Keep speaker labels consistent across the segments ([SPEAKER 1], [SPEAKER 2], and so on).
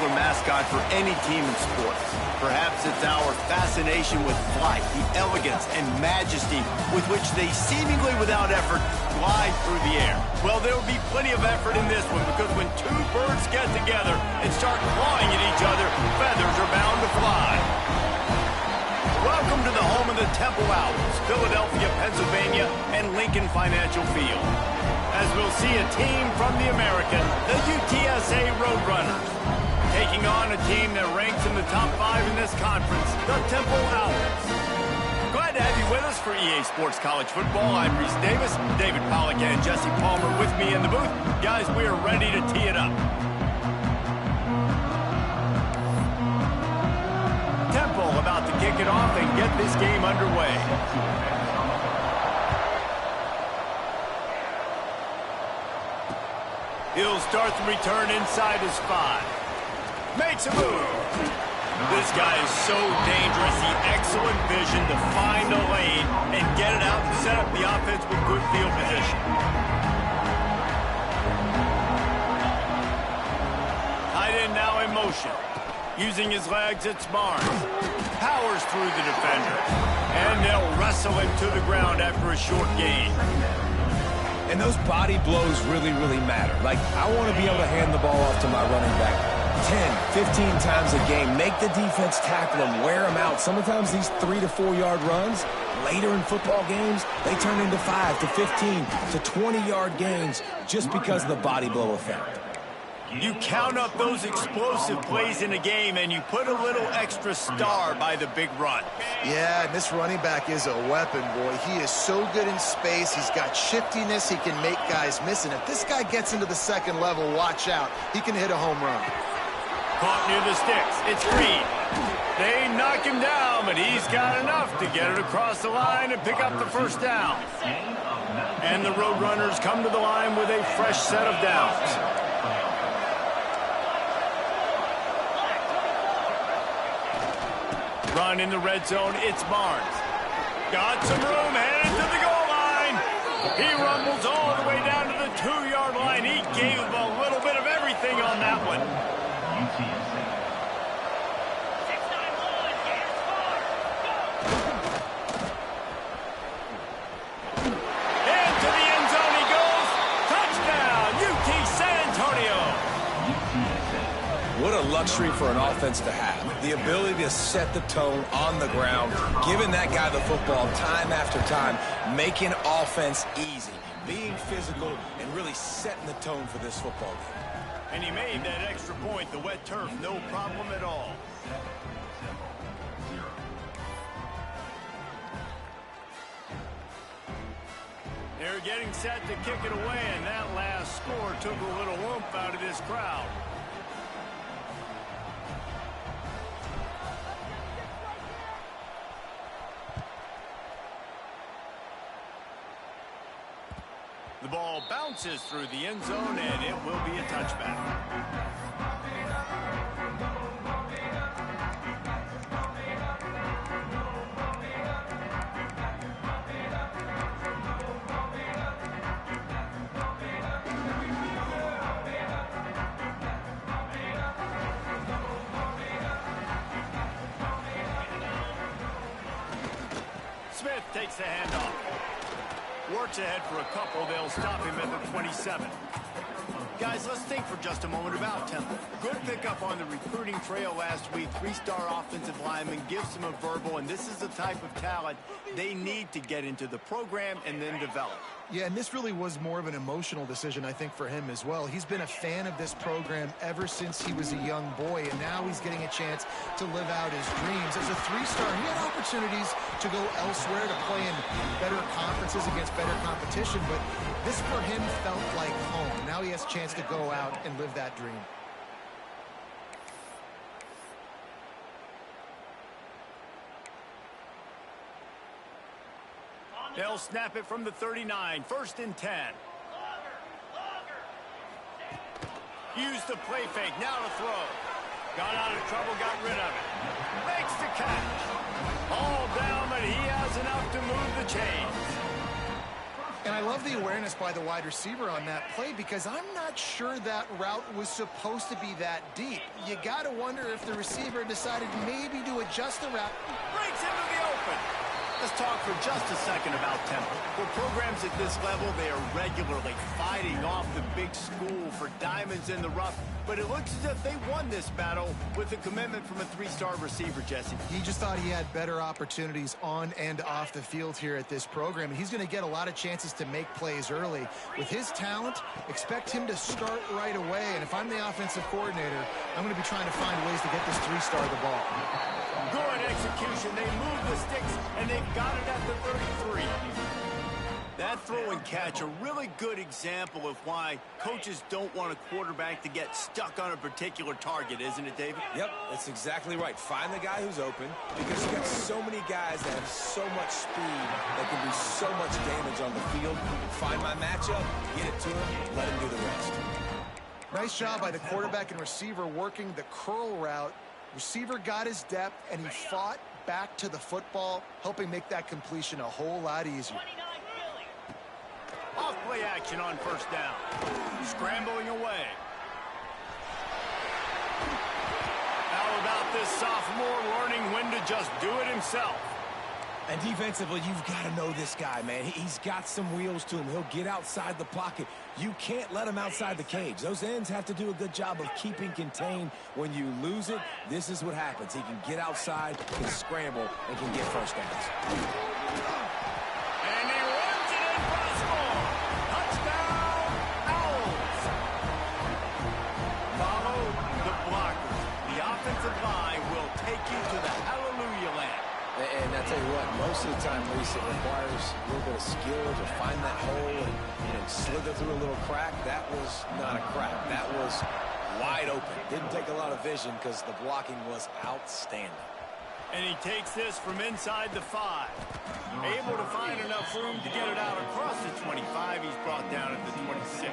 [SPEAKER 1] a mascot for any team in sports. Perhaps it's our fascination with flight, the elegance and majesty with which they seemingly without effort glide through the air. Well, there will be plenty of effort in this one because when two birds get together and start clawing at each other, feathers are bound to fly. Welcome to the home of the Temple Owls, Philadelphia, Pennsylvania, and Lincoln Financial Field. As we'll see a team from the American, the UTSA Roadrunners, taking on a team that ranks in the top 5 in this conference, the Temple Owls. Glad to have you with us for EA Sports College Football. I'm Reese Davis, David Pollack and Jesse Palmer with me in the booth. Guys, we are ready to tee it up. Temple about to kick it off and get this game underway. He'll start the return inside his 5. Makes a move. This guy is so dangerous. He excellent vision to find a lane and get it out and set up the offense with good field position. Tight end now in motion. Using his legs, it's Barnes. Powers through the defender. And they'll wrestle him to the ground after a short gain.
[SPEAKER 2] And those body blows really, really matter. Like, I want to be able to hand the ball off to my running back 10, 15 times a game. Make the defense tackle him, wear him out. Sometimes these 3 to 4 yard runs, later in football games, they turn into 5 to 15 to 20-yard gains just because of the body blow effect.
[SPEAKER 1] You count up those explosive plays in a game, and you put a little extra star by the big run.
[SPEAKER 3] Yeah, and this running back is a weapon, boy. He is so good in space. He's got shiftiness. He can make guys miss. And if this guy gets into the second level, watch out. He can hit a home run.
[SPEAKER 1] Caught near the sticks. It's Reed. They knock him down, but he's got enough to get it across the line and pick up the first down. And the Roadrunners come to the line with a fresh set of downs. Run in the red zone, it's Barnes. Got some room, headed to the goal line. He rumbles all the way down to the 2-yard line. He gave a little bit of everything on that one. Into the end zone he goes. Touchdown, UT San Antonio.
[SPEAKER 2] What a luxury for an offense to have. The ability to set the tone on the ground, giving that guy the football time after time, making offense easy, being physical, and really setting the tone for this football game.
[SPEAKER 1] And he made that extra point, the wet turf, no problem at all. They're getting set to kick it away, and that last score took a little oomph out of this crowd. The ball bounces through the end zone, and it will be a touchback. Smith takes the handoff. Works ahead for a couple. They'll stop him at the 27. Guys, let's think for just a moment about Temple. Good pickup on the recruiting trail last week. 3-star offensive lineman gives them a verbal, and this is the type of talent they need to get into the program and then develop.
[SPEAKER 3] Yeah, and this really was more of an emotional decision, I think, for him as well. He's been a fan of this program ever since he was a young boy, and now he's getting a chance to live out his dreams. As a 3-star, he had opportunities to go elsewhere, to play in better conferences against better competition, but this for him felt like home. Now he has a chance to go out and live that dream.
[SPEAKER 1] They'll snap it from the 39. 1st and 10. Use the play fake. Now to throw. Got out of trouble, got rid of it. Makes the catch. All down, but he has enough to move the chains.
[SPEAKER 3] And I love the awareness by the wide receiver on that play because I'm not sure that route was supposed to be that deep. You got to wonder if the receiver decided maybe to adjust the route.
[SPEAKER 1] Breaks into the open. Let's talk for just a second about tempo. For programs at this level, they are regularly fighting off the big school for diamonds in the rough. But it looks as if they won this battle with a commitment from a three-star receiver, Jesse.
[SPEAKER 3] He just thought he had better opportunities on and off the field here at this program. And he's going to get a lot of chances to make plays early. With his talent, expect him to start right away. And if I'm the offensive coordinator, I'm going to be trying to find ways to get this three-star the ball.
[SPEAKER 1] Good execution. They move the sticks, and they've got it at the 33. That throw and catch, a really good example of why coaches don't want a quarterback to get stuck on a particular target, isn't it, David?
[SPEAKER 2] Yep, that's exactly right. Find the guy who's open because you got so many guys that have so much speed that can do so much damage on the field. Find my matchup, get it to him, let him do the rest.
[SPEAKER 3] Nice job by the quarterback and receiver working the curl route. Receiver got his depth, and he fought back to the football, helping make that completion a whole lot easier.
[SPEAKER 1] Off-play action on first down. Scrambling away. How about this sophomore learning when to just do it himself?
[SPEAKER 2] And defensively, you've got to know this guy, man. He's got some wheels to him. He'll get outside the pocket. You can't let him outside the cage. Those ends have to do a good job of keeping contained. When you lose it, this is what happens. He can get outside, can scramble, and can get first downs.
[SPEAKER 1] And he runs it in for the score. Touchdown, Owls. Follow the blockers. The offensive line will take you to the hallelujah land.
[SPEAKER 2] And I tell you what, most of the time, Lisa, it requires a little bit of skill to find that hole and slither through a little crack. That was not a crack. That was wide open. Didn't take a lot of vision because the blocking was outstanding.
[SPEAKER 1] And he takes this from inside the 5. Able to find enough room to get it out across the 25. He's brought down at the 26.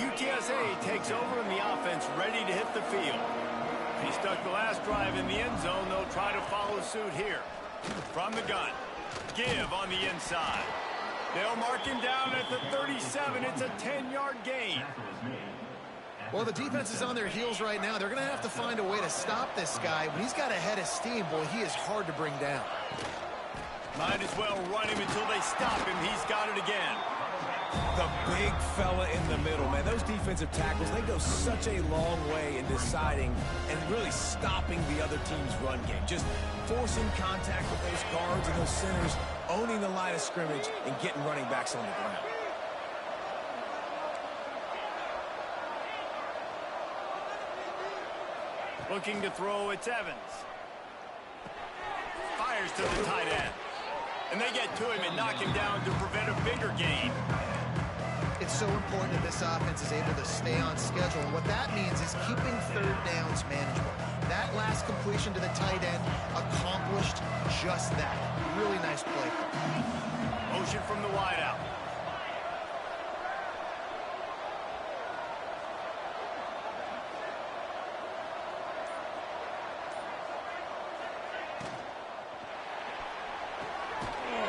[SPEAKER 1] UTSA takes over in the offense, ready to hit the field. He stuck the last drive in the end zone. They'll try to follow suit here. From the gun. Give on the inside. They'll mark him down at the 37. It's a 10-yard gain.
[SPEAKER 3] Well, the defense is on their heels right now. They're going to have to find a way to stop this guy. When he's got a head of steam, boy, he is hard to bring down.
[SPEAKER 1] Might as well run him until they stop him. He's got it again.
[SPEAKER 2] The big fella in the middle, man. Those defensive tackles, they go such a long way in deciding and really stopping the other team's run game. Just forcing contact with those guards and those centers, owning the line of scrimmage, and getting running backs on the ground.
[SPEAKER 1] Looking to throw, it's Evans. Fires to the tight end. And they get to him and knock him down to prevent a bigger gain.
[SPEAKER 3] It's so important that this offense is able to stay on schedule. And what that means is keeping third downs manageable. That last completion to the tight end accomplished just that. Really nice play.
[SPEAKER 1] Motion from the wideout.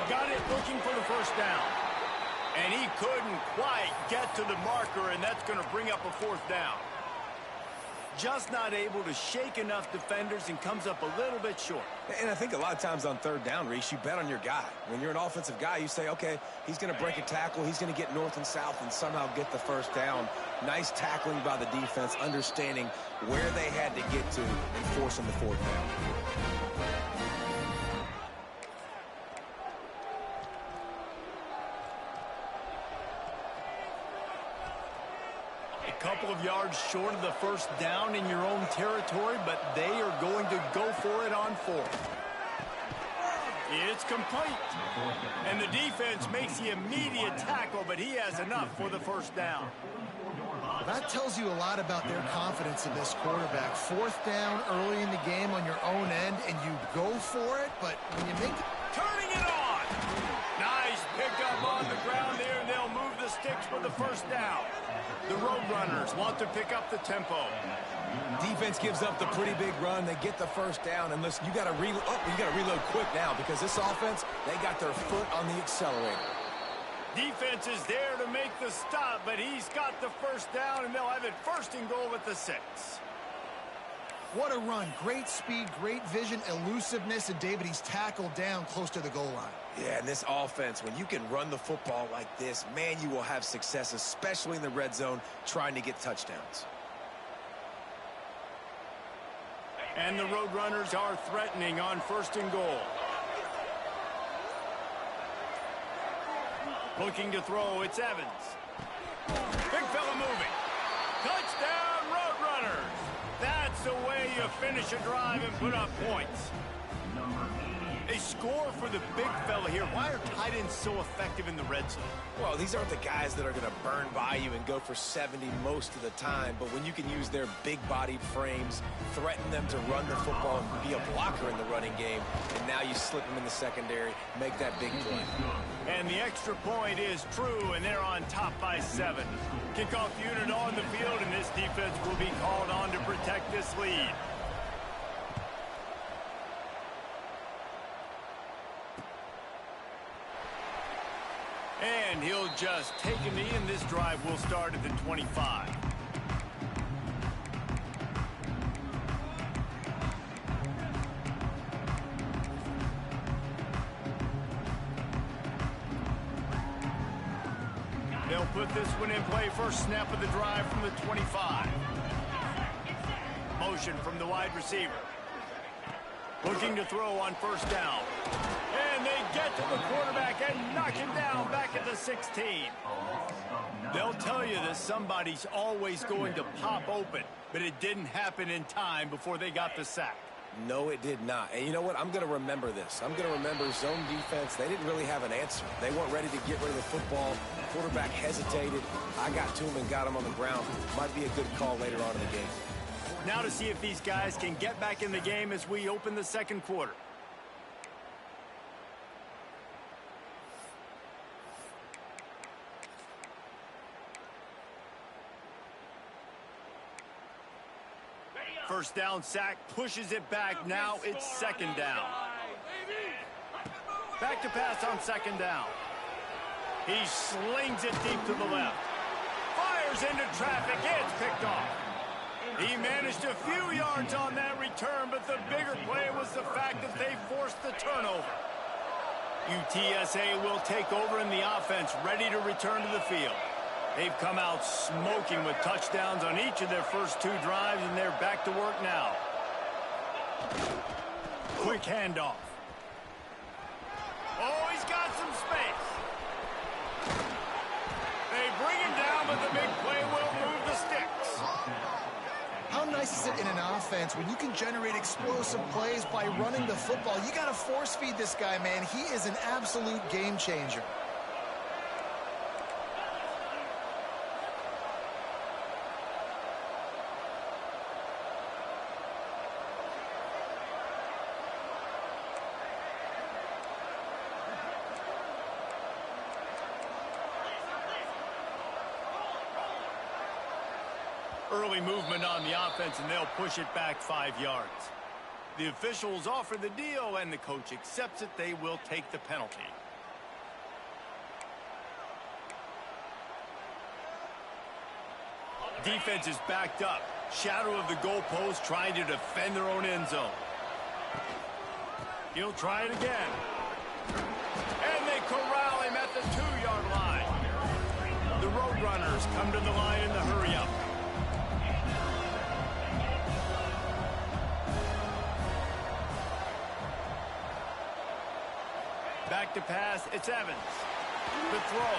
[SPEAKER 1] Got it, looking for the first down. And he couldn't quite get to the marker, and that's going to bring up a fourth down. Just not able to shake enough defenders and comes up a little bit short.
[SPEAKER 2] And I think a lot of times on third down, Reese, you bet on your guy. When you're an offensive guy, you say, okay, he's going to break a tackle, he's going to get north and south and somehow get the first down. Nice tackling by the defense, understanding where they had to get to and forcing the fourth down.
[SPEAKER 1] Couple of yards short of the first down in your own territory, but they are going to go for it on fourth. It's complete. And the defense makes the immediate tackle, but he has enough for the first down.
[SPEAKER 3] That tells you a lot about their confidence in this quarterback. Fourth down early in the game on your own end, and you go for it, but when you make it...
[SPEAKER 1] Turning it on! Nice pickup on the ground there, and they'll move the sticks for the first down. The Roadrunners want to pick up the tempo.
[SPEAKER 2] Defense gives up the pretty big run. They get the first down. And listen, you got to reload quick now because this offense, they got their foot on the accelerator.
[SPEAKER 1] Defense is there to make the stop, but he's got the first down, and they'll have it 1st and goal at the 6.
[SPEAKER 3] What a run. Great speed, great vision, elusiveness, and David, he's tackled down close to the goal line.
[SPEAKER 2] Yeah, and this offense, when you can run the football like this, man, you will have success, especially in the red zone, trying to get touchdowns.
[SPEAKER 1] And the Roadrunners are threatening on 1st and goal. Looking to throw, it's Evans. Big fella moving. Touchdown, Roadrunners! That's the way you finish a drive and put up points. They score for the big fella here. Why are tight ends so effective in the red zone?
[SPEAKER 2] Well, these aren't the guys that are going to burn by you and go for 70 most of the time, but when you can use their big-bodied frames, threaten them to run the football and be a blocker in the running game, and now you slip them in the secondary, make that big play.
[SPEAKER 1] And the extra point is true, and they're on top by 7. Kickoff unit on the field, and this defense will be called on to protect this lead. And he'll just take a knee, and this drive will start at the 25. They'll put this one in play. First snap of the drive from the 25. Motion from the wide receiver. Looking to throw on 1st down. And they get to the quarterback and knock him down back at the 16. They'll tell you that somebody's always going to pop open, but it didn't happen in time before they got the sack.
[SPEAKER 2] No, it did not. And you know what? I'm going to remember this. I'm going to remember zone defense. They didn't really have an answer. They weren't ready to get rid of the football. The quarterback hesitated. I got to him and got him on the ground. Might be a good call later on in the game.
[SPEAKER 1] Now to see if these guys can get back in the game as we open the 2nd quarter. First down sack, pushes it back. Now it's 2nd down. Back to pass on 2nd down. He slings it deep to the left. Fires into traffic. It's picked off. He managed a few yards on that return, but the bigger play was the fact that they forced the turnover. UTSA will take over in the offense, ready to return to the field. They've come out smoking with touchdowns on each of their first 2 drives, and they're back to work now. Quick handoff. Oh, he's got some space. They bring him down, but the big play will move the sticks.
[SPEAKER 3] How nice is it in an offense when you can generate explosive plays by running the football? You got to force feed this guy, man. He is an absolute game changer.
[SPEAKER 1] Early movement on the offense, and they'll push it back 5 yards. The officials offer the deal, and the coach accepts it. They will take the penalty. Defense is backed up. Shadow of the goalpost, trying to defend their own end zone. He'll try it again. And they corral him at the 2-yard line. The Roadrunners come to the line in the hurry-up. Back to pass, it's Evans. The throw.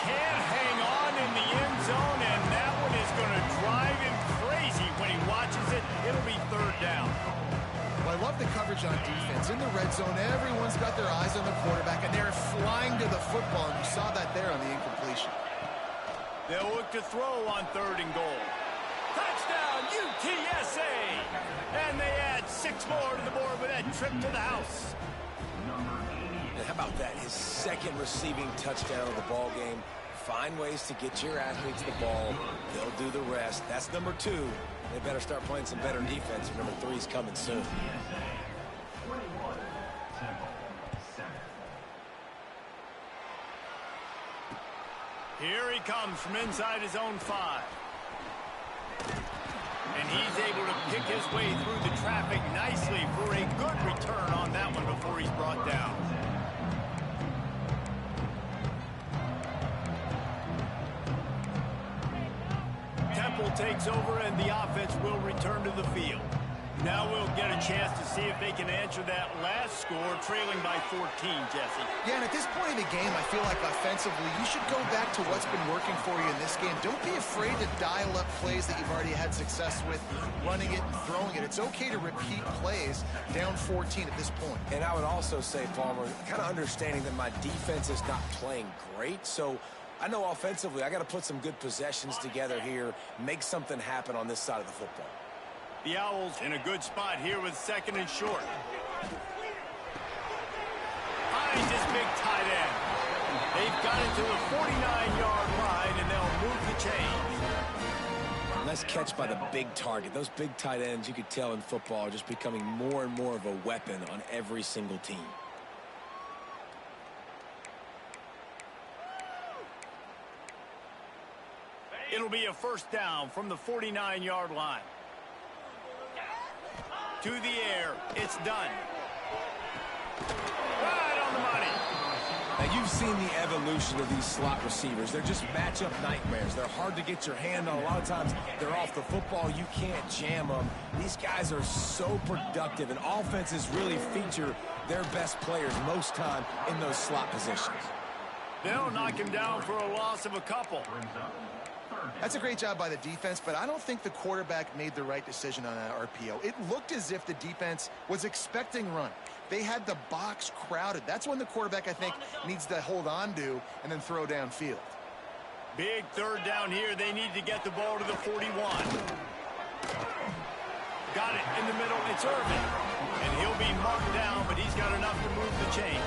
[SPEAKER 1] Can't hang on in the end zone, and that one is going to drive him crazy when he watches it. It'll be 3rd down.
[SPEAKER 3] Well, I love the coverage on defense. In the red zone, everyone's got their eyes on the quarterback, and they're flying to the football, and you saw that there on the incompletion.
[SPEAKER 1] They'll look to throw on 3rd and goal. Touchdown, UTSA! And they add 6 more to the board with that trip to the house.
[SPEAKER 2] And how about that? His 2nd receiving touchdown of the ball game. Find ways to get your athletes the ball. They'll do the rest. That's number 2. They better start playing some better defense. Number 3 is coming soon.
[SPEAKER 1] Here he comes from inside his own 5. And he's able to pick his way through the traffic nicely for a good return on that one before he's brought down. Temple takes over and the offense will return to the field. Now we'll get a chance to see if they can answer that last score, trailing by 14, Jesse.
[SPEAKER 3] Yeah, and at this point in the game, I feel like offensively, you should go back to what's been working for you in this game. Don't be afraid to dial up plays that you've already had success with, running it and throwing it. It's okay to repeat plays down 14 at this point.
[SPEAKER 2] And I would also say, Palmer, kind of understanding that my defense is not playing great, so I know offensively I got to put some good possessions together here, make something happen on this side of the football.
[SPEAKER 1] The Owls in a good spot here with 2nd and short. Finds his big tight end. They've got it to the 49-yard line, and they'll move the chains.
[SPEAKER 2] Nice catch by the big target. Those big tight ends, you could tell in football, are just becoming more and more of a weapon on every single team.
[SPEAKER 1] It'll be a first down from the 49-yard line. To the air, it's done. Right on the money.
[SPEAKER 2] Now, you've seen the evolution of these slot receivers. They're just matchup nightmares. They're hard to get your hand on. A lot of times, they're off the football. You can't jam them. These guys are so productive, and offenses really feature their best players most time in those slot positions.
[SPEAKER 1] They'll knock him down for a loss of a couple.
[SPEAKER 3] That's a great job by the defense, but I don't think the quarterback made the right decision on that RPO. It looked as if the defense was expecting run. They had the box crowded. That's when the quarterback, I think, needs to hold on to and then throw downfield.
[SPEAKER 1] Big third down here. They need to get the ball to the 41. Got it in the middle. It's Irvin. And he'll be marked down, but he's got enough to move the chains.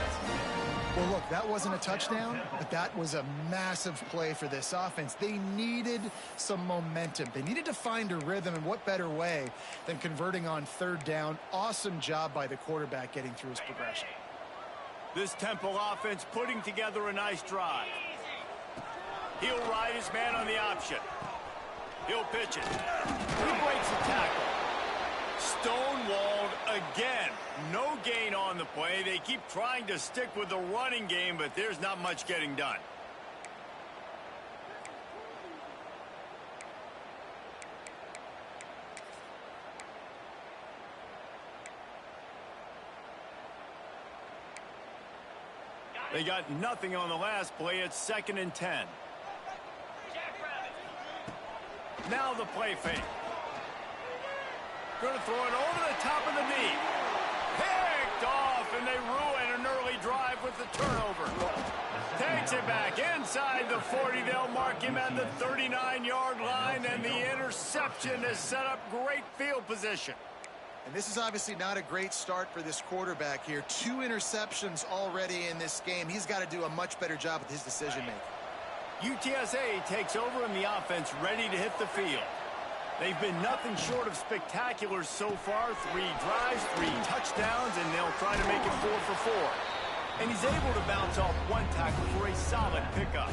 [SPEAKER 3] Well, look, that wasn't a touchdown, but that was a massive play for this offense. They needed some momentum. They needed to find a rhythm, and what better way than converting on third down. Awesome job by the quarterback getting through his progression.
[SPEAKER 1] This Temple offense putting together a nice drive. He'll ride his man on the option. He'll pitch it. He breaks the tackle. Stonewalled again. No gain on the play. They keep trying to stick with the running game, but there's not much getting done. They got nothing on the last play. It's 2nd and 10. Now the play fake. Going to throw it over the top of the knee. Picked off, and they ruin an early drive with the turnover. Takes it back inside the 40. They'll mark him at the 39-yard line, and the interception has set up great field position.
[SPEAKER 3] And this is obviously not a great start for this quarterback here. 2 interceptions already in this game. He's got to do a much better job with his decision-making.
[SPEAKER 1] UTSA takes over, and the offense ready to hit the field. They've been nothing short of spectacular so far. 3 drives, 3 touchdowns, and they'll try to make it 4 for 4. And he's able to bounce off 1 tackle for a solid pickup.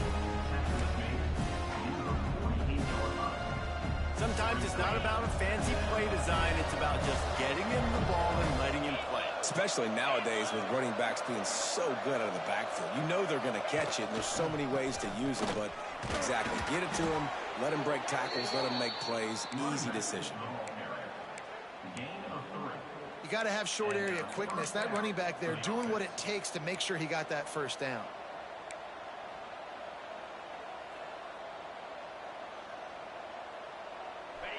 [SPEAKER 1] Sometimes it's not about a fancy play design. It's about just getting him the ball and letting him play.
[SPEAKER 2] Especially nowadays with running backs being so good out of the backfield. You know they're going to catch it, and there's so many ways to use it, but exactly. Get it to him, let him break tackles, let him make plays. Easy decision.
[SPEAKER 3] You got to have short area quickness. That running back there doing what it takes to make sure he got that first down.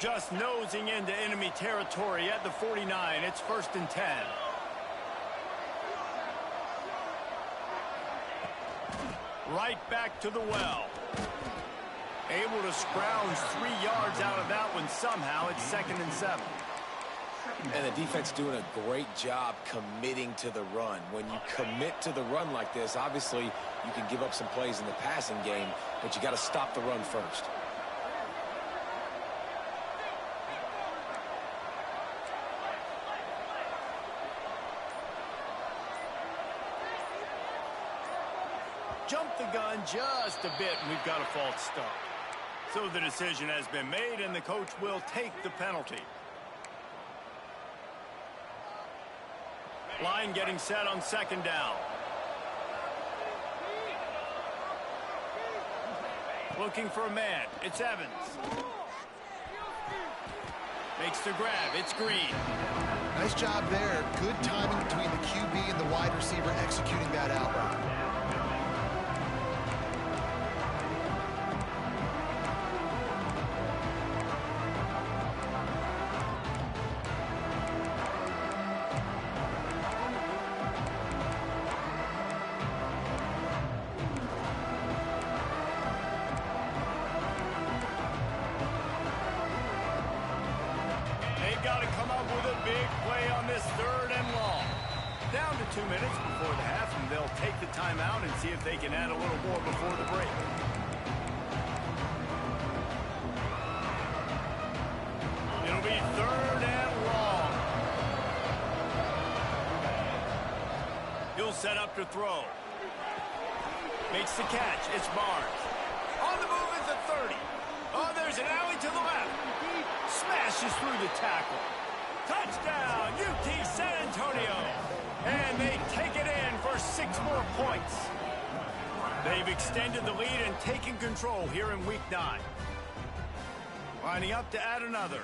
[SPEAKER 1] Just nosing into enemy territory at the 49. It's 1st and 10. Right back to the well. Able to scrounge 3 yards out of that one somehow. It's 2nd and 7.
[SPEAKER 2] And the defense doing a great job committing to the run. When you commit to the run like this, obviously you can give up some plays in the passing game, but you got to stop the run first.
[SPEAKER 1] Jump the gun just a bit, and we've got a false start. So the decision has been made, and the coach will take the penalty. Line getting set on second down. Looking for a man. It's Evans. Makes the grab. It's Green.
[SPEAKER 3] Nice job there. Good timing between the QB and the wide receiver executing that out route.
[SPEAKER 1] Got to come up with a big play on this third and long. Down to 2 minutes before the half, and they'll take the timeout and see if they can add a little more before the break. It'll be third and long. He'll set up to throw. Makes the catch. It's Barnes. On the move at the 30. Oh, there's an alley to the left. Smashes through the tackle. Touchdown, UT San Antonio. And they take it in for 6 more points. They've extended the lead and taken control here in week 9. Lining up to add another.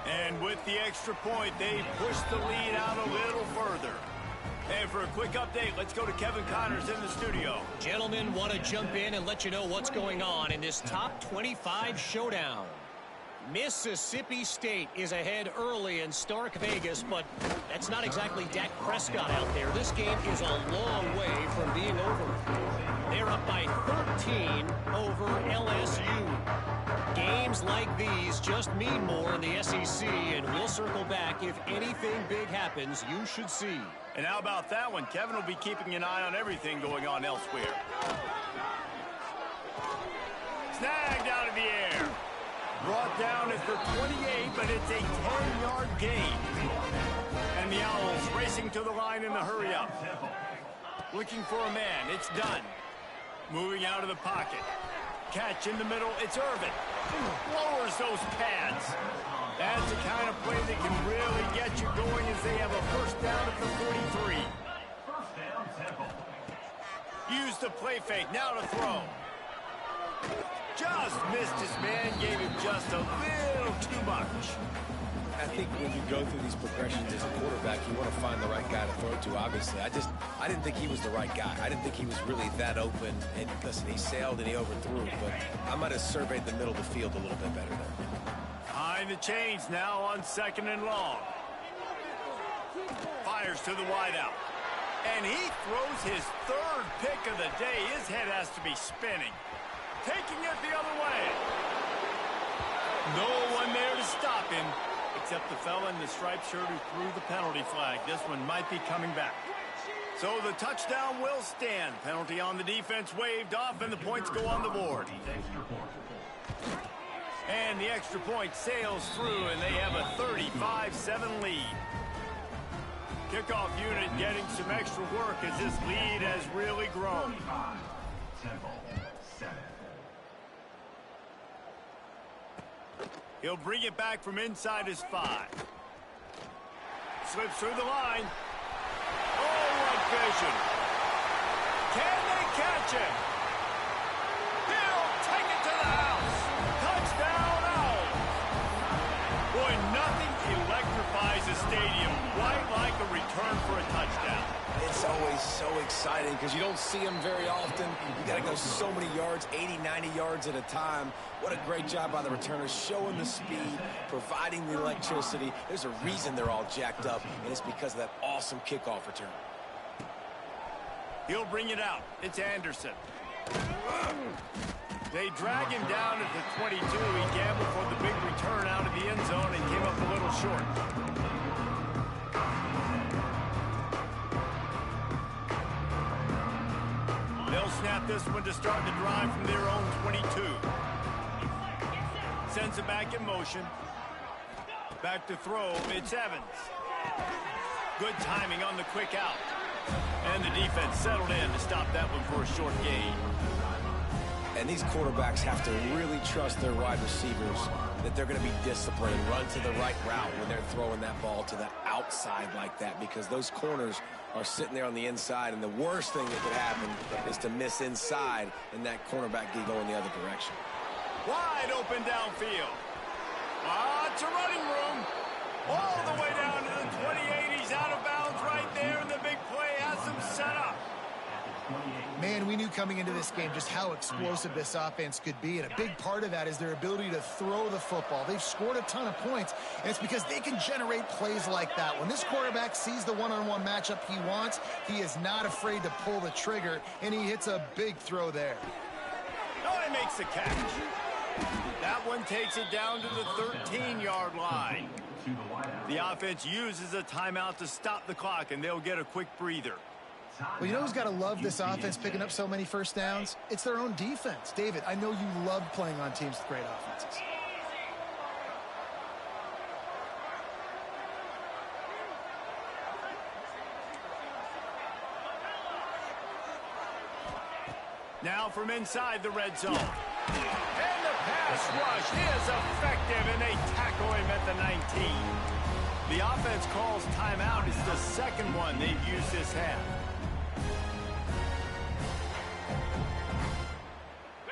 [SPEAKER 1] And with the extra point, they push the lead out a little further. And for a quick update, let's go to Kevin Connors in the studio.
[SPEAKER 4] Gentlemen, want to jump in and let you know what's going on in this top 25 showdown. Mississippi State is ahead early in Stark Vegas, but that's not exactly Dak Prescott out there. This game is a long way from being over. They're up by 13 over LSU. Games like these just mean more in the SEC, and we'll circle back. If anything big happens, you should see.
[SPEAKER 1] And how about that one? Kevin will be keeping an eye on everything going on elsewhere. Snagged out of the air. Brought down at the 28, but it's a 10-yard gain. And the Owls racing to the line in the hurry-up. Looking for a man. It's done. Moving out of the pocket. Catch in the middle. It's Irvin. Lowers those pads. That's the kind of play that can really get you going as they have a first down at the 43. Use the play fake. Now to throw. Just missed his man. Gave him just a little too much.
[SPEAKER 2] I think when you go through these progressions as a quarterback, you want to find the right guy to throw to, obviously. I didn't think he was the right guy. I didn't think he was really that open. And listen, he sailed and he overthrew, but I might have surveyed the middle of the field a little bit better there.
[SPEAKER 1] Behind the chains now on second and long. Fires to the wideout. And he throws his third pick of the day. His head has to be spinning. Taking it the other way. No one there to stop him, except the fella in the striped shirt who threw the penalty flag. This one might be coming back. So the touchdown will stand. Penalty on the defense waved off, and the points go on the board. And the extra point sails through, and they have a 35-7 lead. Kickoff unit getting some extra work as this lead has really grown. He'll bring it back from inside his 5. Slips through the line. Oh, what vision. Can they catch him? He'll take it to the house. Touchdown, Owls. Boy, nothing electrifies a stadium quite like a return for a touchdown.
[SPEAKER 2] It's always so exciting because you don't see them very often. You got to go so many yards, 80, 90 yards at a time. What a great job by the returners, showing the speed, providing the electricity. There's a reason they're all jacked up, and it's because of that awesome kickoff return.
[SPEAKER 1] He'll bring it out. It's Anderson. They drag him down at the 22. He gambled for the big return out of the end zone and came up a little short. They'll snap this one to start the drive from their own 22. Sends it back in motion. Back to throw. It's Evans. Good timing on the quick out. And the defense settled in to stop that one for a short gain.
[SPEAKER 2] And these quarterbacks have to really trust their wide receivers that they're going to be disciplined, run to the right route when they're throwing that ball to the outside like that, because those corners are sitting there on the inside, and the worst thing that could happen is to miss inside and that cornerback can go in the other direction.
[SPEAKER 1] Wide open downfield. Lots of running room. All the way down to the 28. He's out of bounds right there, and the big play has him set up.
[SPEAKER 3] Man, we knew coming into this game just how explosive this offense could be, and a big part of that is their ability to throw the football. They've scored a ton of points, and it's because they can generate plays like that. When this quarterback sees the one-on-one matchup he wants, he is not afraid to pull the trigger, and he hits a big throw there.
[SPEAKER 1] Oh, he makes the catch. That one takes it down to the 13-yard line. The offense uses a timeout to stop the clock, and they'll get a quick breather.
[SPEAKER 3] Well, you know who's got to love this offense picking up so many first downs? It's their own defense. David, I know you love playing on teams with great offenses.
[SPEAKER 1] Now from inside the red zone. And the pass rush is effective, and they tackle him at the 19. The offense calls timeout. It's the second one they've used this half.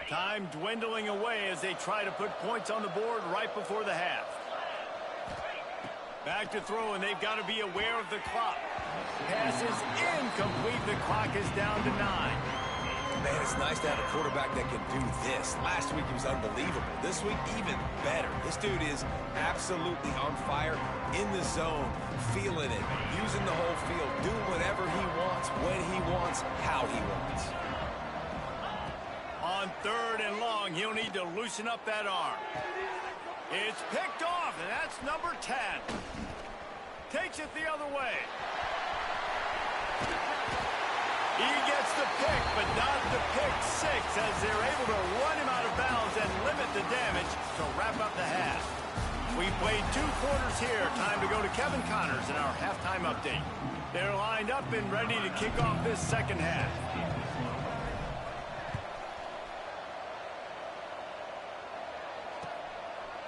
[SPEAKER 1] Time dwindling away as they try to put points on the board right before the half. Back to throw, and they've got to be aware of the clock. Pass is incomplete. The clock is down to 9.
[SPEAKER 2] Man, it's nice to have a quarterback that can do this. Last week he was unbelievable. This week, even better. This dude is absolutely on fire, in the zone, feeling it, using the whole field, doing whatever he wants, when he wants, how he wants.
[SPEAKER 1] On 3rd and long, he'll need to loosen up that arm. It's picked off, and that's number 10. Takes it the other way. He gets the pick, but not the pick 6, as they're able to run him out of bounds and limit the damage to wrap up the half. We played 2 quarters here. Time to go to Kevin Connors in our halftime update. They're lined up and ready to kick off this second half.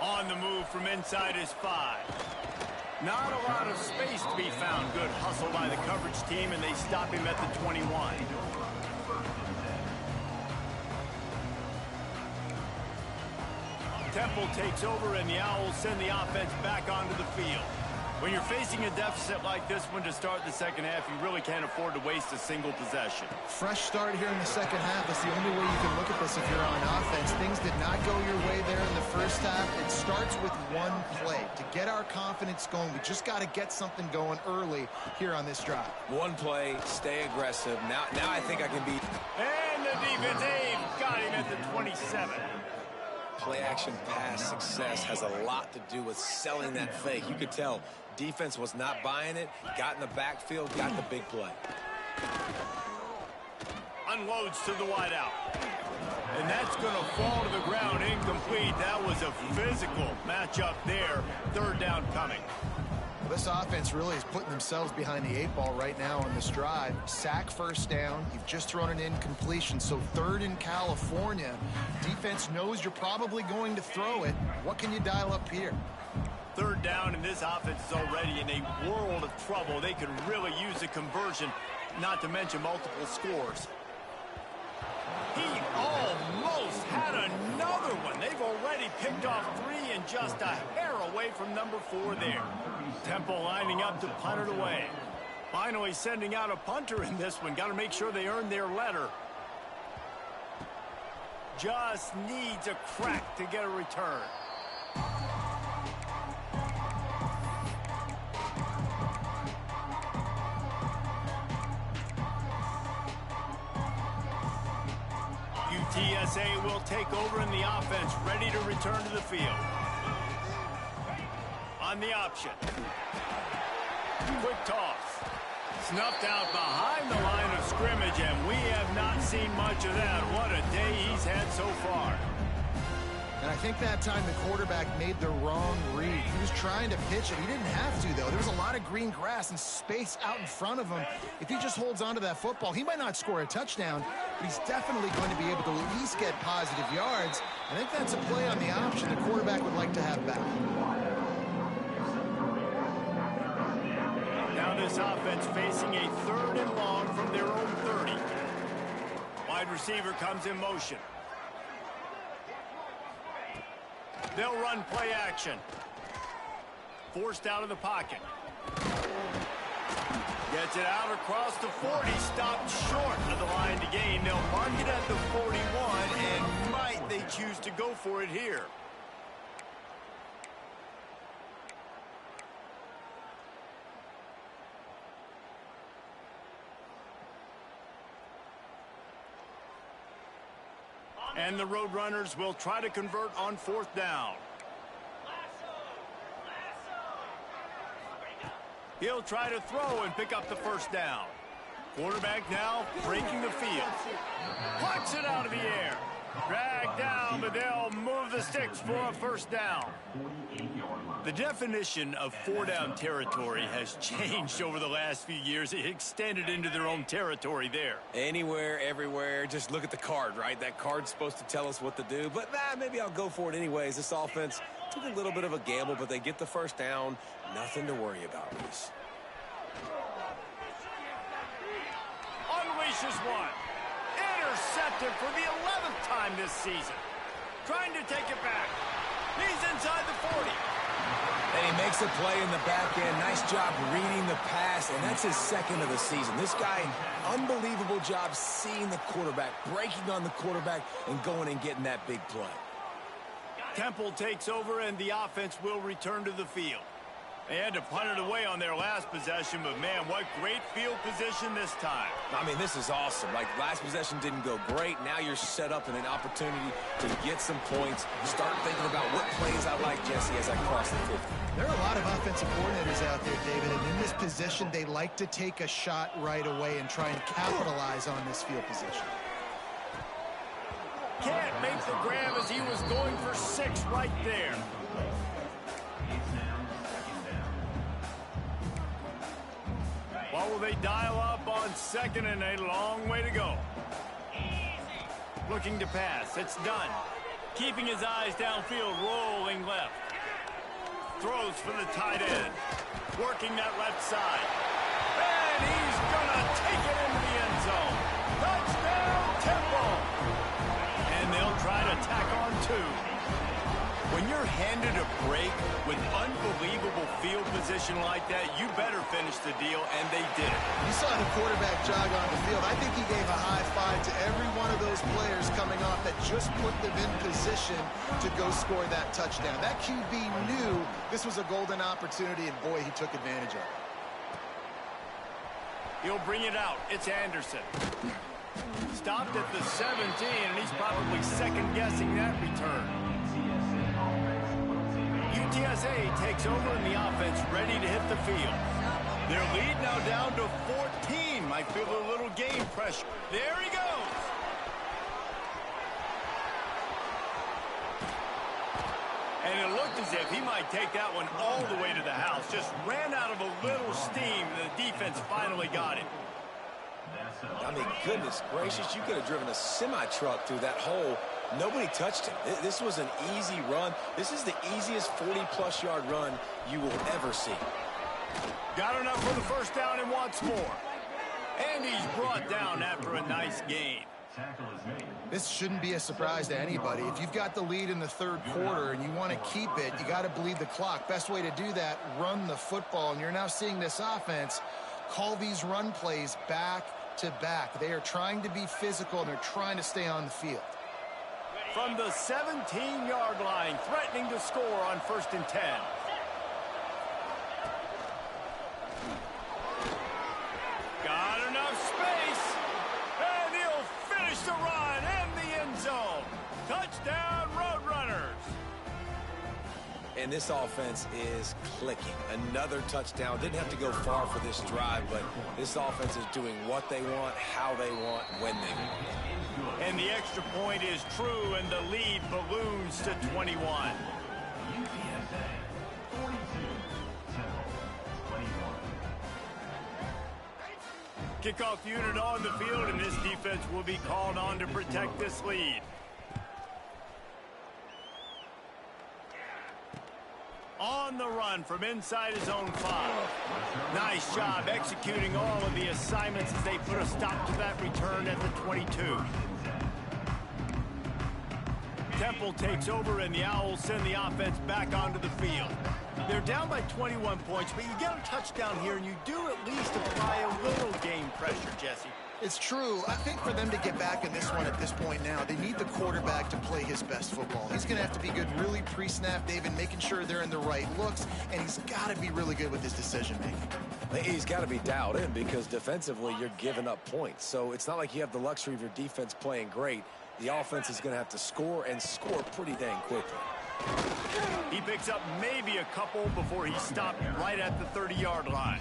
[SPEAKER 1] On the move from inside is 5. Not a lot of space to be found. Good hustle by the coverage team, and they stop him at the 21. Temple takes over, and the Owls send the offense back onto the field. When you're facing a deficit like this one to start the second half, you really can't afford to waste a single possession.
[SPEAKER 3] Fresh start here in the second half. That's the only way you can look at this if you're on offense. Things did not go your way there in the first half. It starts with one play. To get our confidence going, we just got to get something going early here on this drive.
[SPEAKER 2] One play, stay aggressive. Now I think I can be...
[SPEAKER 1] And the defense, they've got him at the 27.
[SPEAKER 2] Play-action pass success has a lot to do with selling that fake. You could tell defense was not buying it, got in the backfield, got the big play.
[SPEAKER 1] Unloads to the wideout. And that's going to fall to the ground incomplete. That was a physical matchup there. 3rd down coming.
[SPEAKER 3] Well, this offense really is putting themselves behind the 8 ball right now on this drive. Sack first down. You've just thrown an incompletion, so 3rd in California. Defense knows you're probably going to throw it. What can you dial up here?
[SPEAKER 1] 3rd down, and this offense is already in a world of trouble. They could really use a conversion, not to mention multiple scores. He almost had another one. They've already picked off 3 and just a hair away from number 4 there. Temple lining up to punt it away. Finally sending out a punter in this one. Got to make sure they earn their letter. Just needs a crack to get a return. UTSA will take over in the offense, ready to return to the field. On the option. Quick toss. Snuffed out behind the line of scrimmage, and we have not seen much of that. What a day he's had so far.
[SPEAKER 3] And I think that time the quarterback made the wrong read. He was trying to pitch it. He didn't have to, though. There was a lot of green grass and space out in front of him. If he just holds on to that football, he might not score a touchdown, but he's definitely going to be able to at least get positive yards. I think that's a play on the option the quarterback would like to have back.
[SPEAKER 1] Now this offense facing a 3rd and long from their own 30. Wide receiver comes in motion. They'll run play action. Forced out of the pocket. Gets it out across the 40. Stopped short of the line to gain. They'll mark it at the 41, and might they choose to go for it here. And the Roadrunners will try to convert on 4th down. He'll try to throw and pick up the 1st down. Quarterback now breaking the field. Plucks it out of the air. Dragged down, but they'll move the sticks for a 1st down. The definition of 4-down territory has changed over the last few years. It extended into their own territory there.
[SPEAKER 2] Anywhere, everywhere. Just look at the card, right? That card's supposed to tell us what to do. But maybe I'll go for it anyways. This offense took a little bit of a gamble, but they get the 1st down. Nothing to worry about, Reese.
[SPEAKER 1] Unleashes one. Intercepted for the 11th time this season. Trying to take it back. He's inside the 40.
[SPEAKER 2] And he makes a play in the back end. Nice job reading the pass, and that's his 2nd of the season. This guy, unbelievable job seeing the quarterback, breaking on the quarterback, and going and getting that big play.
[SPEAKER 1] Temple takes over, and the offense will return to the field. They had to punt it away on their last possession, but, man, what great field position this time.
[SPEAKER 2] I mean, this is awesome. Like, last possession didn't go great. Now you're set up in an opportunity to get some points. Start thinking about what plays I like, Jesse, as I cross the 50.
[SPEAKER 3] There are a lot of offensive coordinators out there, David, and in this position, they like to take a shot right away and try and capitalize on this field position.
[SPEAKER 1] Can't make the grab as he was going for 6 right there. What will they dial up on 2nd and a long way to go? Looking to pass. It's done. Keeping his eyes downfield, rolling left. Throws for the tight end. Working that left side. And he's going to take it into the end zone. Touchdown, Temple! And they'll try to tack on 2. When you're handed a break with unbelievable field position like that, you better finish the deal, and they did.
[SPEAKER 3] You saw the quarterback jog on the field. I think he gave a high five to every one of those players coming off that just put them in position to go score that touchdown. That QB knew this was a golden opportunity, and boy, he took advantage of it.
[SPEAKER 1] He'll bring it out. It's Anderson. Stopped at the 17, and he's probably second-guessing that return. UTSA takes over in the offense, ready to hit the field. Their lead now down to 14. Might feel a little game pressure. There he goes. And it looked as if he might take that one all the way to the house. Just ran out of a little steam. The defense finally got it.
[SPEAKER 2] I mean, goodness gracious, you could have driven a semi-truck through that hole. Nobody touched him. This was an easy run. This is the easiest 40-plus yard run you will ever see.
[SPEAKER 1] Got enough for the 1st down and wants more. And he's brought down after a nice gain.
[SPEAKER 3] This shouldn't be a surprise to anybody. If you've got the lead in the 3rd quarter and you want to keep it, you got to bleed the clock. Best way to do that, run the football. And you're now seeing this offense call these run plays back to back. They are trying to be physical, and they're trying to stay on the field.
[SPEAKER 1] From the 17-yard line, threatening to score on 1st and 10. Got enough space, and he'll finish the run in the end zone. Touchdown, Roadrunners.
[SPEAKER 2] And this offense is clicking. Another touchdown. Didn't have to go far for this drive, but this offense is doing what they want, how they want, when they want.
[SPEAKER 1] And the extra point is true, and the lead balloons to 21.
[SPEAKER 5] UTSA 42, Temple 21.
[SPEAKER 1] Kickoff unit on the field, and this defense will be called on to protect this lead. On the run from inside his own 5. Nice job executing all of the assignments as they put a stop to that return at the 22. Temple takes over, and the Owls send the offense back onto the field. They're down by 21 points, but you get a touchdown here, and you do at least apply a little game pressure, Jesse.
[SPEAKER 3] It's true. I think for them to get back in this one at this point now, they need the quarterback to play his best football. He's going to have to be good really pre-snap, David, making sure they're in the right looks, and he's got to be really good with his decision-making.
[SPEAKER 2] He's got to be dialed in because defensively you're giving up points. So it's not like you have the luxury of your defense playing great. The offense is going to have to score and score pretty dang quickly.
[SPEAKER 1] He picks up maybe a couple before he stopped right at the 30-yard line.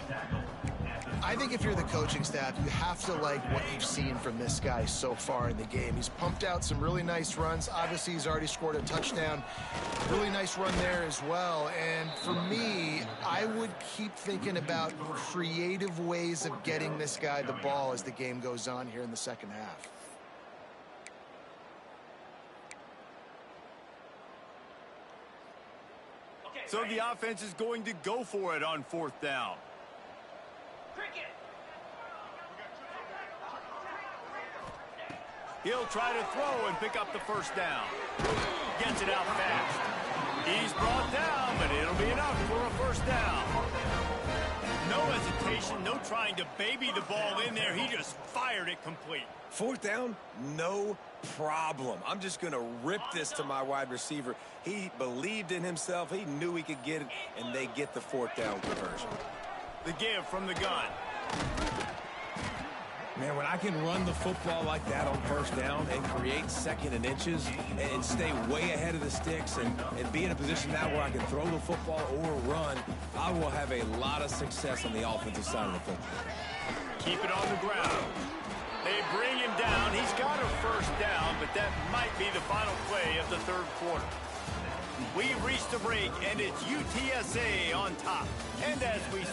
[SPEAKER 3] I think if you're the coaching staff, you have to like what you've seen from this guy so far in the game. He's pumped out some really nice runs. Obviously, he's already scored a touchdown. Really nice run there as well. And for me, I would keep thinking about creative ways of getting this guy the ball as the game goes on here in the second half.
[SPEAKER 1] So the offense is going to go for it on 4th down. He'll try to throw and pick up the first down. Gets it out fast. He's brought down, but it'll be enough for a first down. No hesitation, no trying to baby the ball in there. He just fired it complete.
[SPEAKER 2] 4th down, no problem. I'm just going to rip this to my wide receiver. He believed in himself. He knew he could get it, and they get the 4th down conversion.
[SPEAKER 1] The give from the gun.
[SPEAKER 2] Man, when I can run the football like that on 1st down and create 2nd and inches and stay way ahead of the sticks and be in a position now where I can throw the football or run, I will have a lot of success on the offensive side of the football.
[SPEAKER 1] Keep it on the ground. They bring him down. He's got a first down, but that might be the final play of the 3rd quarter. We've reached the break, and it's UTSA on top. And as we